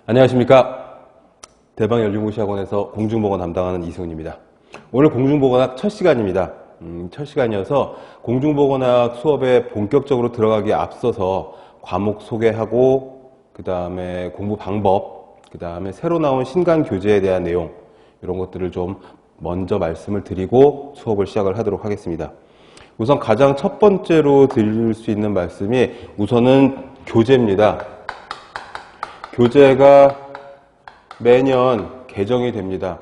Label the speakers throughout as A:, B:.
A: 안녕하십니까. 대방열린고시학원에서 공중보건 담당하는 이승훈입니다. 오늘 공중보건학 첫 시간입니다. 첫 시간이어서 공중보건학 수업에 본격적으로 들어가기에 앞서서 과목 소개하고 그 다음에 공부 방법, 그 다음에 새로 나온 신간 교재에 대한 내용 이런 것들을 좀 먼저 말씀을 드리고 수업을 시작을 하도록 하겠습니다. 우선 가장 첫 번째로 드릴 수 있는 말씀이 우선은 교재입니다. 교재가 매년 개정이 됩니다.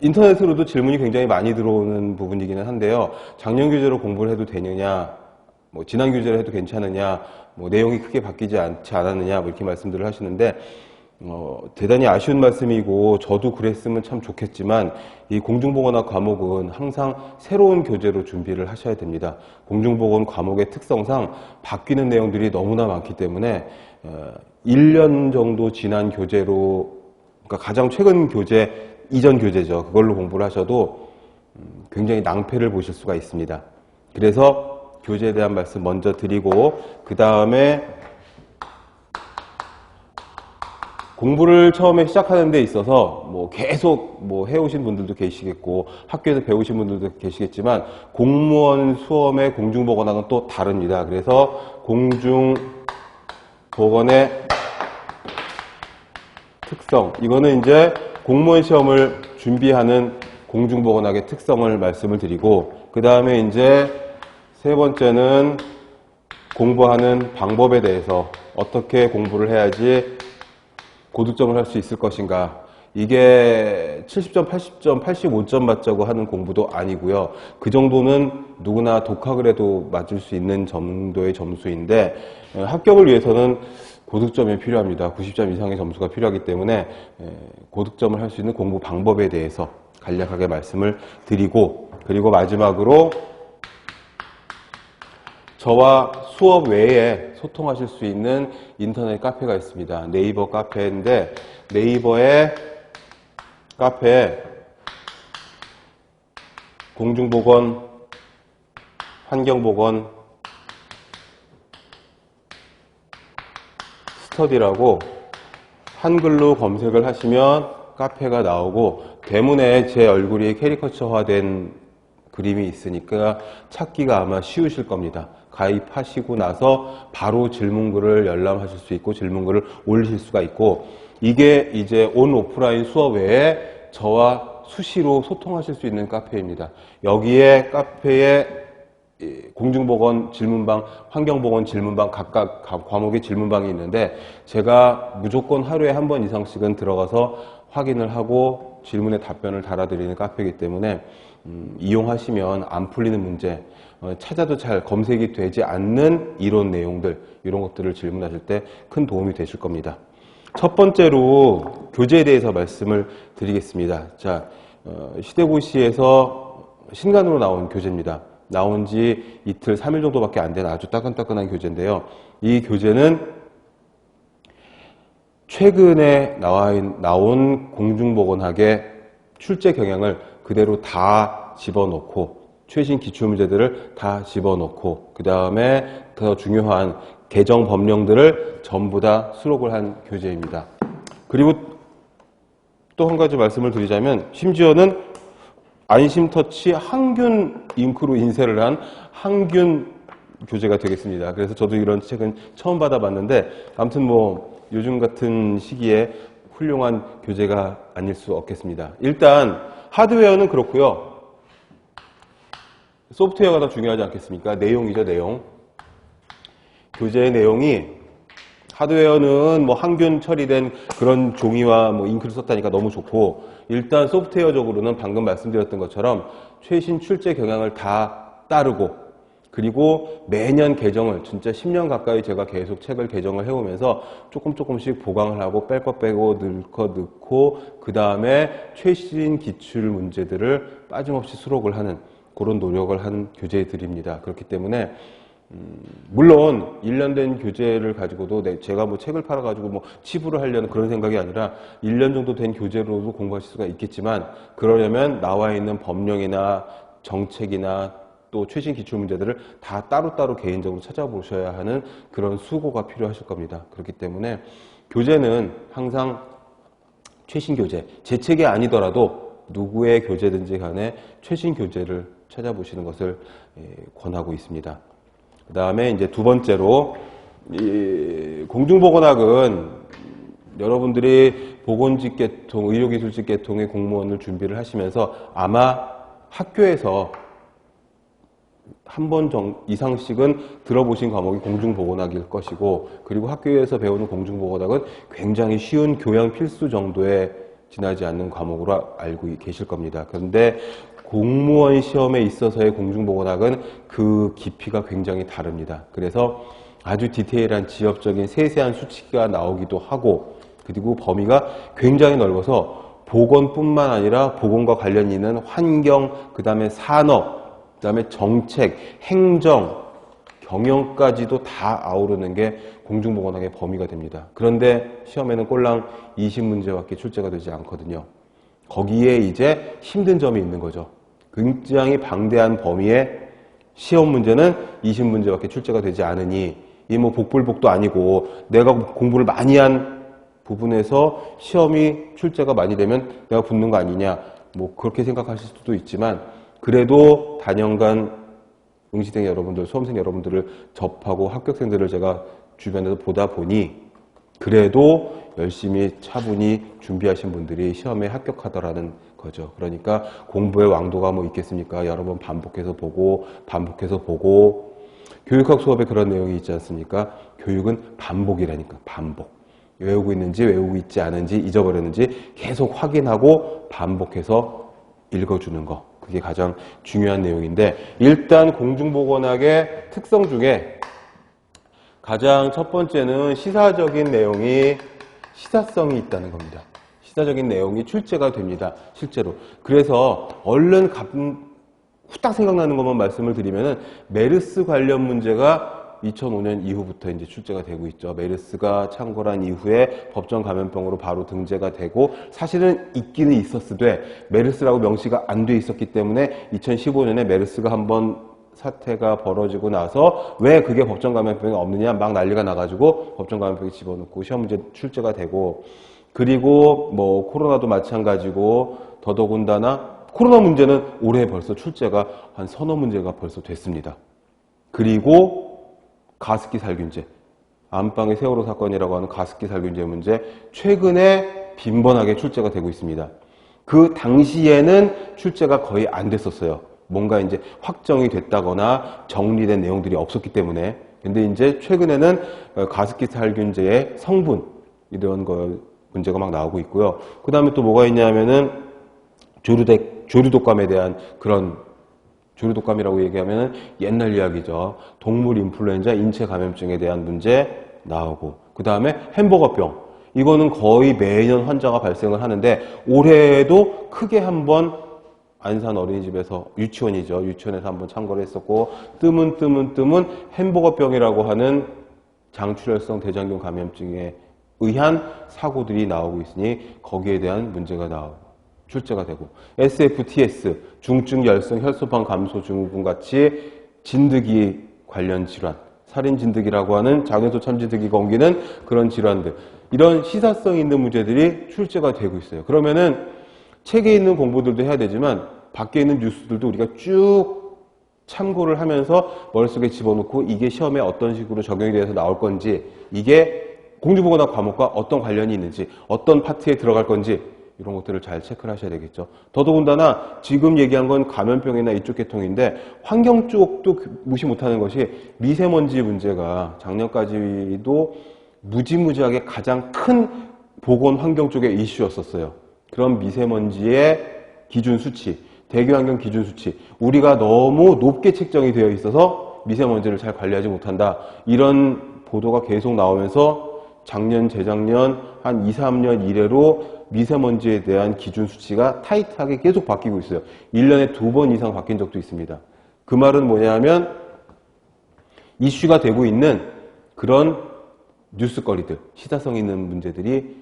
A: 인터넷으로도 질문이 굉장히 많이 들어오는 부분이기는 한데요. 작년 교재로 공부를 해도 되느냐, 지난 교재로 해도 괜찮으냐, 내용이 크게 바뀌지 않지 않았느냐, 이렇게 말씀들을 하시는데, 대단히 아쉬운 말씀이고, 저도 그랬으면 참 좋겠지만, 이 공중보건학 과목은 항상 새로운 교재로 준비를 하셔야 됩니다. 공중보건 과목의 특성상 바뀌는 내용들이 너무나 많기 때문에, 1년 정도 지난 교재로, 그러니까 가장 최근 교재, 이전 교재죠. 그걸로 공부를 하셔도 굉장히 낭패를 보실 수가 있습니다. 그래서 교재에 대한 말씀 먼저 드리고, 그 다음에 공부를 처음에 시작하는 데 있어서 계속 해오신 분들도 계시겠고 학교에서 배우신 분들도 계시겠지만 공무원 수험의 공중보건학은 또 다릅니다. 그래서 공중보건의 특성, 이거는 이제 공무원 시험을 준비하는 공중보건학의 특성을 말씀을 드리고, 그 다음에 이제 세 번째는 공부하는 방법에 대해서 어떻게 공부를 해야지 고득점을 할 수 있을 것인가. 이게 70점, 80점, 85점 맞자고 하는 공부도 아니고요. 그 정도는 누구나 독학을 해도 맞을 수 있는 정도의 점수인데 합격을 위해서는 고득점이 필요합니다. 90점 이상의 점수가 필요하기 때문에 고득점을 할 수 있는 공부 방법에 대해서 간략하게 말씀을 드리고, 그리고 마지막으로 저와 수업 외에 소통하실 수 있는 인터넷 카페가 있습니다. 네이버 카페인데 네이버의 카페에 공중보건, 환경보건, 스터디라고 한글로 검색을 하시면 카페가 나오고 대문에 제 얼굴이 캐리커처화된 그림이 있으니까 찾기가 아마 쉬우실 겁니다. 가입하시고 나서 바로 질문글을 열람하실 수 있고 질문글을 올리실 수가 있고, 이게 이제 온 오프라인 수업 외에 저와 수시로 소통하실 수 있는 카페입니다. 여기에 카페에 공중보건 질문방, 환경보건 질문방, 각각 과목의 질문방이 있는데 제가 무조건 하루에 한 번 이상씩은 들어가서 확인을 하고 질문에 답변을 달아드리는 카페이기 때문에 이용하시면 안 풀리는 문제, 찾아도 잘 검색이 되지 않는 이론 내용들, 이런 것들을 질문하실 때 큰 도움이 되실 겁니다. 첫 번째로 교재에 대해서 말씀을 드리겠습니다. 자, 시대고시에서 신간으로 나온 교재입니다. 나온 지 이틀, 3일 정도밖에 안 된 아주 따끈따끈한 교재인데요. 이 교재는 최근에 나온 공중보건학의 출제 경향을 그대로 다 집어넣고, 최신 기출문제들을 다 집어넣고, 그 다음에 더 중요한 개정 법령들을 전부 다 수록을 한 교재입니다. 그리고 또 한 가지 말씀을 드리자면, 심지어는 안심터치 항균 잉크로 인쇄를 한 항균 교재가 되겠습니다. 그래서 저도 이런 책은 처음 받아봤는데, 아무튼 요즘 같은 시기에 훌륭한 교재가 아닐 수 없겠습니다. 일단 하드웨어는 그렇고요. 소프트웨어가 더 중요하지 않겠습니까? 내용이죠, 내용. 교재의 내용이, 하드웨어는 항균 처리된 그런 종이와 잉크를 썼다니까 너무 좋고, 일단 소프트웨어적으로는 방금 말씀드렸던 것처럼 최신 출제 경향을 다 따르고, 그리고 매년 개정을, 진짜 10년 가까이 제가 계속 책을 개정을 해오면서 조금씩 보강을 하고 뺄 거 빼고 넣을 거 넣고, 그 다음에 최신 기출 문제들을 빠짐없이 수록을 하는 그런 노력을 한 교재들입니다. 그렇기 때문에 물론 1년 된 교재를 가지고도 제가 책을 팔아가지고 치부를 하려는 그런 생각이 아니라 1년 정도 된 교재로도 공부하실 수가 있겠지만, 그러려면 나와 있는 법령이나 정책이나 또 최신 기출문제들을 다 따로따로 개인적으로 찾아보셔야 하는 그런 수고가 필요하실 겁니다. 그렇기 때문에 교재는 항상 최신 교재, 제 책이 아니더라도 누구의 교재든지 간에 최신 교재를 찾아보시는 것을 권하고 있습니다. 그 다음에 이제 두 번째로, 공중보건학은 여러분들이 보건직계통, 의료기술직계통의 공무원을 준비를 하시면서 아마 학교에서 한 번 이상씩은 들어보신 과목이 공중보건학일 것이고, 그리고 학교에서 배우는 공중보건학은 굉장히 쉬운 교양 필수 정도에 지나지 않는 과목으로 알고 계실 겁니다. 그런데 공무원 시험에 있어서의 공중보건학은 그 깊이가 굉장히 다릅니다. 그래서 아주 디테일한 지역적인 세세한 수치가 나오기도 하고, 그리고 범위가 굉장히 넓어서 보건뿐만 아니라 보건과 관련이 있는 환경, 그 다음에 산업, 그 다음에 정책, 행정, 경영까지도 다 아우르는 게 공중보건학의 범위가 됩니다. 그런데 시험에는 꼴랑 20문제밖에 출제가 되지 않거든요. 거기에 이제 힘든 점이 있는 거죠. 굉장히 방대한 범위에 시험 문제는 20문제밖에 출제가 되지 않으니, 이 뭐 복불복도 아니고 내가 공부를 많이 한 부분에서 시험이 출제가 많이 되면 내가 붙는 거 아니냐, 뭐 그렇게 생각하실 수도 있지만, 그래도 단연간 응시생 여러분들, 수험생 여러분들을 접하고 합격생들을 제가 주변에서 보다 보니 그래도 열심히 차분히 준비하신 분들이 시험에 합격하더라는 거죠. 그러니까 공부의 왕도가 뭐 있겠습니까? 여러 번 반복해서 보고 교육학 수업에 그런 내용이 있지 않습니까? 교육은 반복이라니까, 반복. 외우고 있는지 외우고 있지 않은지, 잊어버렸는지 계속 확인하고 반복해서 읽어주는 거. 그게 가장 중요한 내용인데, 일단 공중보건학의 특성 중에 가장 첫 번째는 시사적인 내용이, 시사성이 있다는 겁니다. 시사적인 내용이 출제가 됩니다. 실제로. 그래서 얼른 후딱 생각나는 것만 말씀을 드리면은, 메르스 관련 문제가 2005년 이후부터 이제 출제가 되고 있죠. 메르스가 창궐한 이후에 법정 감염병으로 바로 등재가 되고, 사실은 있기는 있었으되 메르스라고 명시가 안 돼 있었기 때문에 2015년에 메르스가 한번 사태가 벌어지고 나서 왜 그게 법정 감염병이 없느냐 막 난리가 나가지고 법정 감염병이 집어넣고 시험 문제 출제가 되고, 그리고 뭐 코로나도 마찬가지고, 더더군다나 코로나 문제는 올해 벌써 출제가 한 서너 문제가 벌써 됐습니다. 그리고 가습기 살균제, 안방의 세월호 사건이라고 하는 가습기 살균제 문제, 최근에 빈번하게 출제가 되고 있습니다. 그 당시에는 출제가 거의 안 됐었어요. 뭔가 이제 확정이 됐다거나 정리된 내용들이 없었기 때문에. 근데 이제 최근에는 가습기 살균제의 성분, 이런 문제가 막 나오고 있고요. 그 다음에 또 뭐가 있냐면은 조류독감에 대한 그런, 조류독감이라고 얘기하면 옛날 이야기죠. 동물 인플루엔자 인체 감염증에 대한 문제 나오고, 그 다음에 햄버거병. 이거는 거의 매년 환자가 발생을 하는데, 올해에도 크게 한번 안산 어린이집에서, 유치원이죠. 유치원에서 한번 참고를 했었고, 뜨문 햄버거병이라고 하는 장출혈성 대장균 감염증에 의한 사고들이 나오고 있으니 거기에 대한 문제가 출제가 되고, SFTS, 중증 열성 혈소판 감소 증후군 같이 진드기 관련 질환, 살인 진드기라고 하는 장현소 참진드기가 옮기는 그런 질환들, 이런 시사성 있는 문제들이 출제가 되고 있어요. 그러면은 책에 있는 공부들도 해야 되지만 밖에 있는 뉴스들도 우리가 쭉 참고를 하면서 머릿속에 집어넣고, 이게 시험에 어떤 식으로 적용이 돼서 나올 건지, 이게 공중보건학 과목과 어떤 관련이 있는지, 어떤 파트에 들어갈 건지, 이런 것들을 잘 체크를 하셔야 되겠죠. 더더군다나 지금 얘기한 건 감염병이나 이쪽 계통인데, 환경 쪽도 무시 못하는 것이 미세먼지 문제가 작년까지도 무지무지하게 가장 큰 보건 환경 쪽의 이슈였었어요. 그런 미세먼지의 기준 수치, 대기환경 기준 수치, 우리가 너무 높게 책정이 되어 있어서 미세먼지를 잘 관리하지 못한다, 이런 보도가 계속 나오면서 작년, 재작년 한 2, 3년 이래로 미세먼지에 대한 기준 수치가 타이트하게 계속 바뀌고 있어요. 1년에 2번 이상 바뀐 적도 있습니다. 그 말은 뭐냐면, 이슈가 되고 있는 그런 뉴스거리들, 시사성 있는 문제들이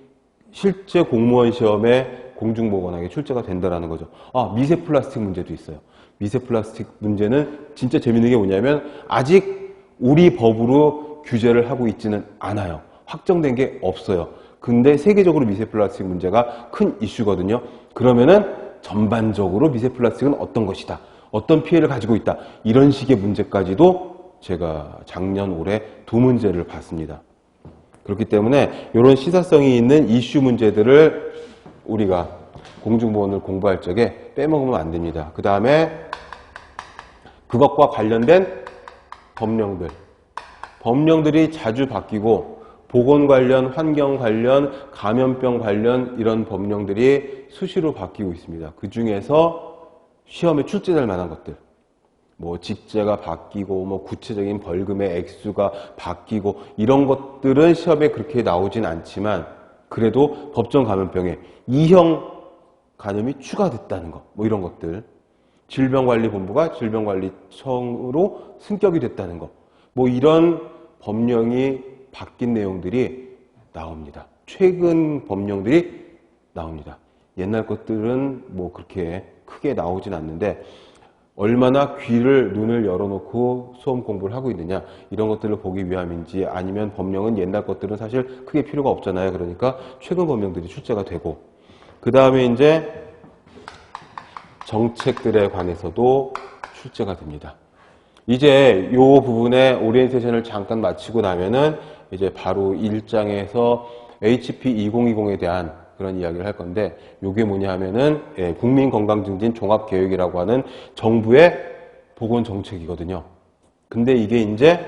A: 실제 공무원 시험에 공중보건학에 출제가 된다는 거죠. 미세 플라스틱 문제도 있어요. 미세 플라스틱 문제는 진짜 재밌는 게 뭐냐면, 아직 우리 법으로 규제를 하고 있지는 않아요. 확정된 게 없어요. 근데 세계적으로 미세 플라스틱 문제가 큰 이슈거든요. 그러면은 전반적으로 미세 플라스틱은 어떤 것이다, 어떤 피해를 가지고 있다, 이런 식의 문제까지도 제가 작년 올해 2문제를 봤습니다. 그렇기 때문에 이런 시사성이 있는 이슈 문제들을 우리가 공중보건을 공부할 적에 빼먹으면 안 됩니다. 그 다음에 그것과 관련된 법령들이 자주 바뀌고, 보건 관련, 환경 관련, 감염병 관련 이런 법령들이 수시로 바뀌고 있습니다. 그 중에서 시험에 출제될 만한 것들, 뭐 직제가 바뀌고, 뭐 구체적인 벌금의 액수가 바뀌고, 이런 것들은 시험에 그렇게 나오진 않지만, 그래도 법정 감염병에 2형 간염이 추가됐다는 것, 뭐 이런 것들, 질병관리본부가 질병관리청으로 승격이 됐다는 것, 뭐 이런 법령이 바뀐 내용들이 나옵니다. 최근 법령들이 나옵니다. 옛날 것들은 뭐 그렇게 크게 나오진 않는데, 얼마나 귀를, 눈을 열어놓고 수험 공부를 하고 있느냐, 이런 것들을 보기 위함인지, 아니면 법령은 옛날 것들은 사실 크게 필요가 없잖아요. 그러니까 최근 법령들이 출제가 되고, 그 다음에 이제 정책들에 관해서도 출제가 됩니다. 이제 이 부분에 오리엔테이션을 잠깐 마치고 나면은 이제 바로 1장에서 HP 2020에 대한 그런 이야기를 할 건데, 이게 뭐냐 하면은 국민건강증진 종합계획이라고 하는 정부의 보건정책이거든요. 근데 이게 이제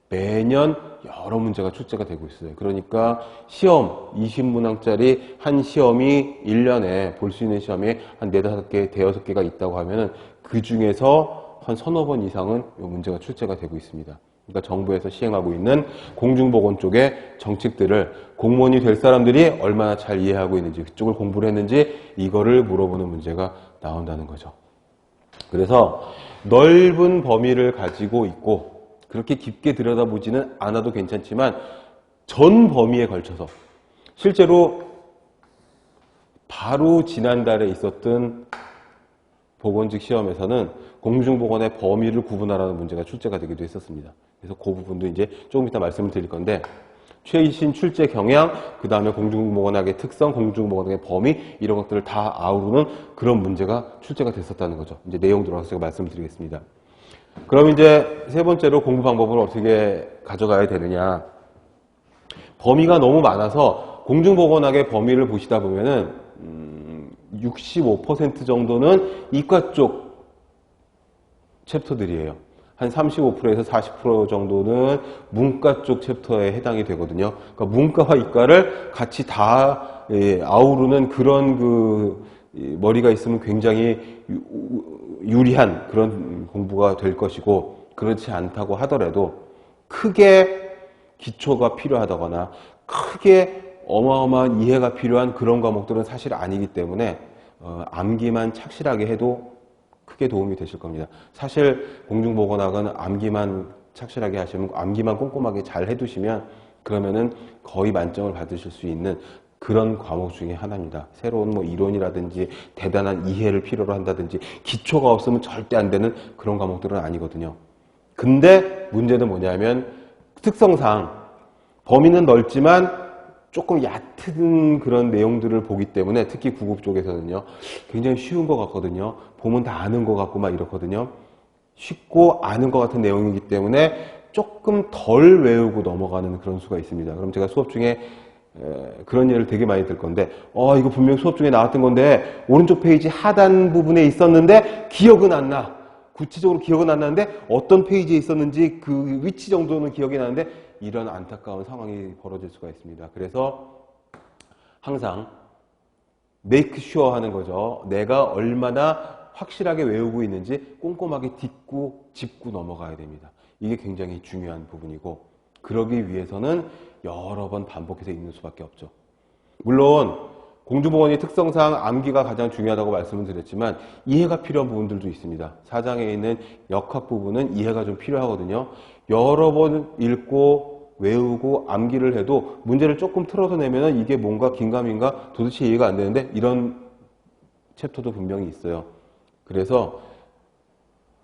A: 매년 여러 문제가 출제가 되고 있어요. 그러니까 시험 20문항짜리 한 시험이 1년에 볼 수 있는 시험이 한 4-5개, 5-6개가 있다고 하면은 그 중에서 한 서너 번 이상은 이 문제가 출제가 되고 있습니다. 그러니까 정부에서 시행하고 있는 공중보건 쪽의 정책들을 공무원이 될 사람들이 얼마나 잘 이해하고 있는지, 그쪽을 공부를 했는지, 이거를 물어보는 문제가 나온다는 거죠. 그래서 넓은 범위를 가지고 있고, 그렇게 깊게 들여다보지는 않아도 괜찮지만 전 범위에 걸쳐서, 실제로 바로 지난달에 있었던 보건직 시험에서는 공중보건의 범위를 구분하라는 문제가 출제가 되기도 했었습니다. 그래서 그 부분도 이제 조금 이따 말씀을 드릴 건데, 최신 출제 경향, 그 다음에 공중보건학의 특성, 공중보건학의 범위, 이런 것들을 다 아우르는 그런 문제가 출제가 됐었다는 거죠. 이제 내용 들어가서 제가 말씀을 드리겠습니다. 그럼 이제 세 번째로 공부 방법을 어떻게 가져가야 되느냐. 범위가 너무 많아서 공중보건학의 범위를 보시다 보면은 65% 정도는 이과 쪽 챕터들이에요. 한 35%에서 40% 정도는 문과 쪽 챕터에 해당이 되거든요. 그러니까 문과와 이과를 같이 다 아우르는 그런 머리가 있으면 굉장히 유리한 그런 공부가 될 것이고, 그렇지 않다고 하더라도 크게 기초가 필요하다거나 크게 어마어마한 이해가 필요한 그런 과목들은 사실 아니기 때문에 암기만 착실하게 해도 크게 도움이 되실 겁니다. 사실 공중보건학은 암기만 착실하게 하시면, 암기만 꼼꼼하게 잘 해두시면 그러면은 거의 만점을 받으실 수 있는 그런 과목 중에 하나입니다. 새로운 뭐 이론이라든지 대단한 이해를 필요로 한다든지 기초가 없으면 절대 안 되는 그런 과목들은 아니거든요. 근데 문제는 뭐냐면 특성상 범위는 넓지만 조금 얕은 그런 내용들을 보기 때문에, 특히 구급 쪽에서는요, 굉장히 쉬운 것 같거든요. 보면 다 아는 것 같고 막 이렇거든요. 쉽고 아는 것 같은 내용이기 때문에 조금 덜 외우고 넘어가는 그런 수가 있습니다. 그럼 제가 수업 중에 그런 예를 되게 많이 들 건데, 이거 분명 수업 중에 나왔던 건데 오른쪽 페이지 하단 부분에 있었는데 기억은 안 나. 구체적으로 기억은 안 나는데 어떤 페이지에 있었는지 그 위치 정도는 기억이 나는데, 이런 안타까운 상황이 벌어질 수가 있습니다. 그래서 항상 make sure 하는 거죠. 내가 얼마나 확실하게 외우고 있는지 꼼꼼하게 짚고 넘어가야 됩니다. 이게 굉장히 중요한 부분이고, 그러기 위해서는 여러 번 반복해서 읽는 수밖에 없죠. 물론 공중보건의 특성상 암기가 가장 중요하다고 말씀을 드렸지만 이해가 필요한 부분들도 있습니다. 4장에 있는 역학 부분은 이해가 좀 필요하거든요. 여러 번 읽고 외우고 암기를 해도 문제를 조금 틀어서 내면은 이게 뭔가 긴가민가 도대체 이해가 안 되는데, 이런 챕터도 분명히 있어요. 그래서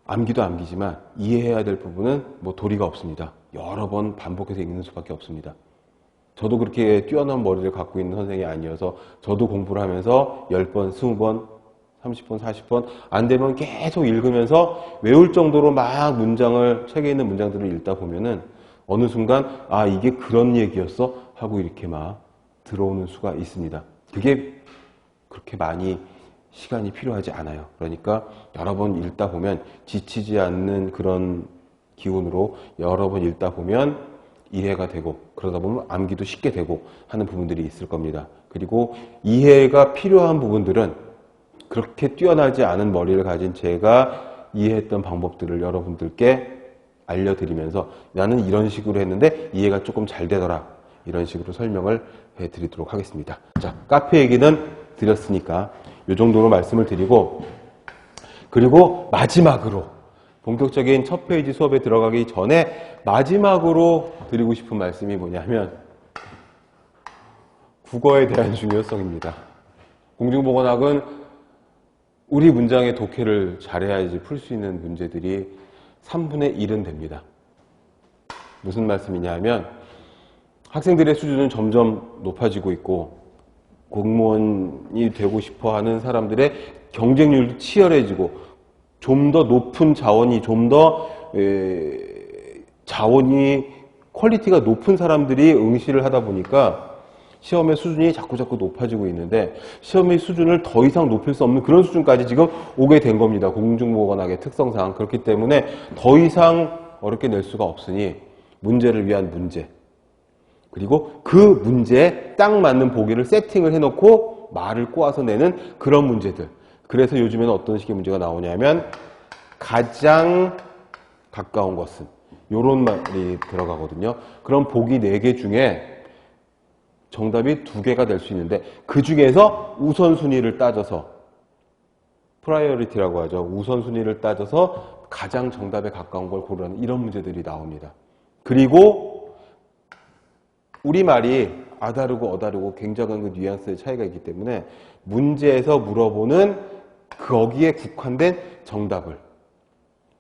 A: 암기도 암기지만 이해해야 될 부분은 뭐 도리가 없습니다. 여러 번 반복해서 읽는 수밖에 없습니다. 저도 그렇게 뛰어난 머리를 갖고 있는 선생이 아니어서 저도 공부를 하면서 10번, 20번, 30번, 40번 안 되면 계속 읽으면서 외울 정도로 막 책에 있는 문장들을 읽다 보면은 어느 순간 아 이게 그런 얘기였어? 하고 이렇게 막 들어오는 수가 있습니다. 그게 그렇게 많이 시간이 필요하지 않아요. 그러니까 여러 번 읽다 보면 지치지 않는 그런 기운으로 여러 번 읽다 보면 이해가 되고 그러다 보면 암기도 쉽게 되고 하는 부분들이 있을 겁니다. 그리고 이해가 필요한 부분들은 그렇게 뛰어나지 않은 머리를 가진 제가 이해했던 방법들을 여러분들께 알려드리면서 나는 이런 식으로 했는데 이해가 조금 잘 되더라. 이런 식으로 설명을 해드리도록 하겠습니다. 자, 카페 얘기는 드렸으니까 이 정도로 말씀을 드리고 그리고 마지막으로 본격적인 첫 페이지 수업에 들어가기 전에 마지막으로 드리고 싶은 말씀이 뭐냐면 국어에 대한 중요성입니다. 공중보건학은 우리 문장의 독해를 잘해야지 풀 수 있는 문제들이 3분의 1은 됩니다. 무슨 말씀이냐 하면 학생들의 수준은 점점 높아지고 있고 공무원이 되고 싶어 하는 사람들의 경쟁률도 치열해지고 좀 더 높은 자원이 자원이 퀄리티가 높은 사람들이 응시를 하다 보니까 시험의 수준이 자꾸 높아지고 있는데 시험의 수준을 더 이상 높일 수 없는 그런 수준까지 지금 오게 된 겁니다. 공중보건학의 특성상. 그렇기 때문에 더 이상 어렵게 낼 수가 없으니 문제를 위한 문제 그리고 그 문제에 딱 맞는 보기를 세팅을 해놓고 말을 꼬아서 내는 그런 문제들. 그래서 요즘에는 어떤 식의 문제가 나오냐면 가장 가까운 것은 이런 말이 들어가거든요. 그럼 보기 4개 중에 정답이 2개가 될 수 있는데 그 중에서 우선순위를 따져서 프라이어리티라고 하죠. 우선순위를 따져서 가장 정답에 가까운 걸 고르는 이런 문제들이 나옵니다. 그리고 우리말이 아다르고 어다르고 굉장한 그 뉘앙스의 차이가 있기 때문에 문제에서 물어보는 거기에 국한된 정답을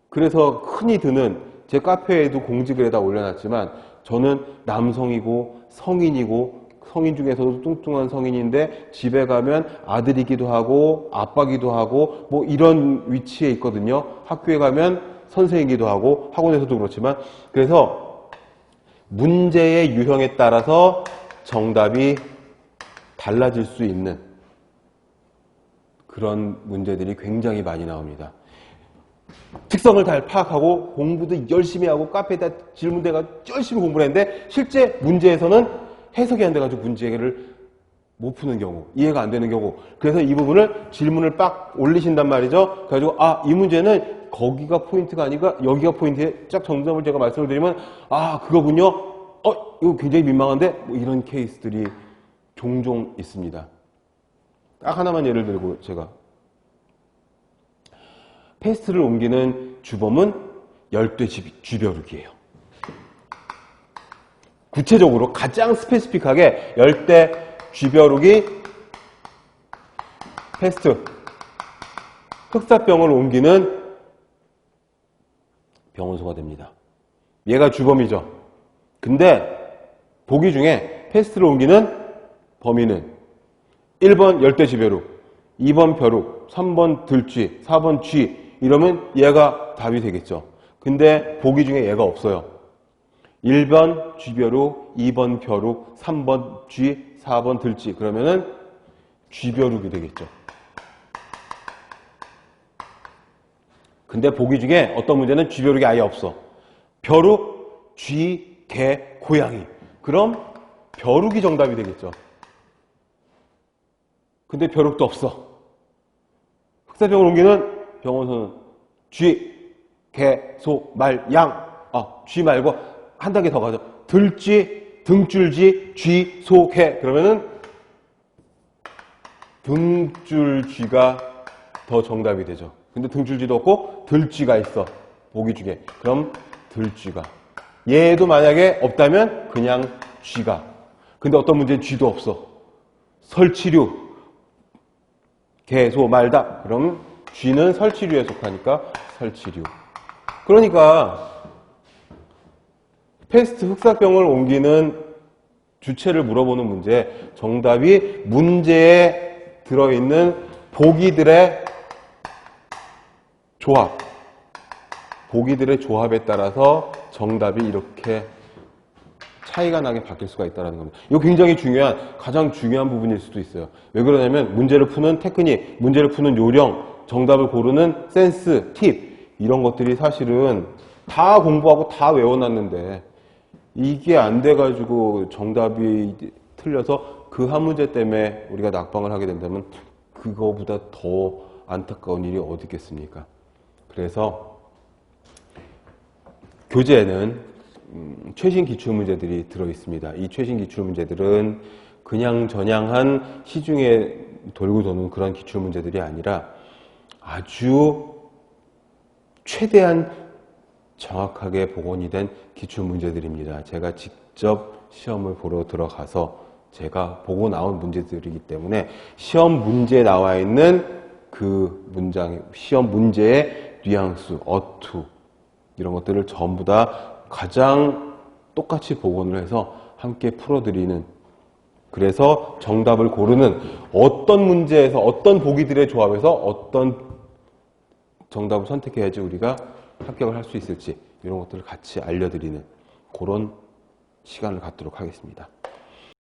A: 그래서 흔히 드는 제 카페에도 공지글에다 올려놨지만 저는 남성이고 성인이고 성인 중에서도 뚱뚱한 성인인데 집에 가면 아들이기도 하고 아빠기도 하고 뭐 이런 위치에 있거든요. 학교에 가면 선생이기도 하고 학원에서도 그렇지만 그래서 문제의 유형에 따라서 정답이 달라질 수 있는 그런 문제들이 굉장히 많이 나옵니다. 특성을 잘 파악하고 공부도 열심히 하고 카페에다 질문대가 열심히 공부를 했는데 실제 문제에서는 해석이 안 돼가지고 문제를 못 푸는 경우, 이해가 안 되는 경우. 그래서 이 부분을 질문을 빡 올리신단 말이죠. 그래가지고 이 문제는 거기가 포인트가 아니라 여기가 포인트에 쫙 정답을 제가 말씀을 드리면 그거군요. 이거 굉장히 민망한데 뭐 이런 케이스들이 종종 있습니다. 딱 하나만 예를 들고 제가 페스트를 옮기는 주범은 열대 쥐벼룩이에요. 구체적으로 가장 스페시픽하게 열대 쥐벼룩이 페스트 흑사병을 옮기는 병원소가 됩니다. 얘가 주범이죠. 근데 보기 중에 페스트를 옮기는 범인은 1번 열대 쥐벼룩, 2번 벼룩, 3번 들쥐, 4번 쥐 이러면 얘가 답이 되겠죠. 근데 보기 중에 얘가 없어요. 1번 쥐벼룩, 2번 벼룩, 3번 쥐, 4번 들쥐 그러면은 쥐벼룩이 되겠죠. 근데 보기 중에 어떤 문제는 쥐벼룩이 아예 없어. 벼룩, 쥐, 개, 고양이. 그럼 벼룩이 정답이 되겠죠. 근데 벼룩도 없어. 흑사병을 옮기는 병원소는 쥐, 개, 소, 말, 양. 쥐 말고 한 단계 더 가죠. 들쥐, 등줄쥐, 쥐, 소, 개. 그러면은 등줄쥐가 더 정답이 되죠. 근데 등줄쥐도 없고 들쥐가 있어. 보기 중에. 그럼 들쥐가. 얘도 만약에 없다면 그냥 쥐가. 근데 어떤 문제는 쥐도 없어. 설치류. 개, 소, 말, 닭. 그럼 쥐는 설치류에 속하니까 설치류. 그러니까 패스트 흑사병을 옮기는 주체를 물어보는 문제, 정답이 문제에 들어있는 보기들의 조합, 보기들의 조합에 따라서 정답이 이렇게 차이가 나게 바뀔 수가 있다는 겁니다. 이거 굉장히 중요한, 가장 중요한 부분일 수도 있어요. 왜 그러냐면 문제를 푸는 테크닉, 문제를 푸는 요령, 정답을 고르는 센스, 팁, 이런 것들이 사실은 다 공부하고 다 외워놨는데 이게 안 돼가지고 정답이 틀려서 그 한 문제 때문에 우리가 낙방을 하게 된다면 그거보다 더 안타까운 일이 어디 있겠습니까? 그래서 교재에는 최신 기출문제들이 들어있습니다. 이 최신 기출문제들은 그냥 저냥한 시중에 돌고 도는 그런 기출문제들이 아니라 아주 최대한 정확하게 복원이 된 기출문제들입니다. 제가 직접 시험을 보러 들어가서 제가 보고 나온 문제들이기 때문에 시험 문제에 나와 있는 그 문장, 시험 문제의 뉘앙스, 어투 이런 것들을 전부 다 가장 똑같이 복원을 해서 함께 풀어드리는, 그래서 정답을 고르는 어떤 문제에서 어떤 보기들의 조합에서 어떤 정답을 선택해야지 우리가 합격을 할 수 있을지 이런 것들을 같이 알려드리는 그런 시간을 갖도록 하겠습니다.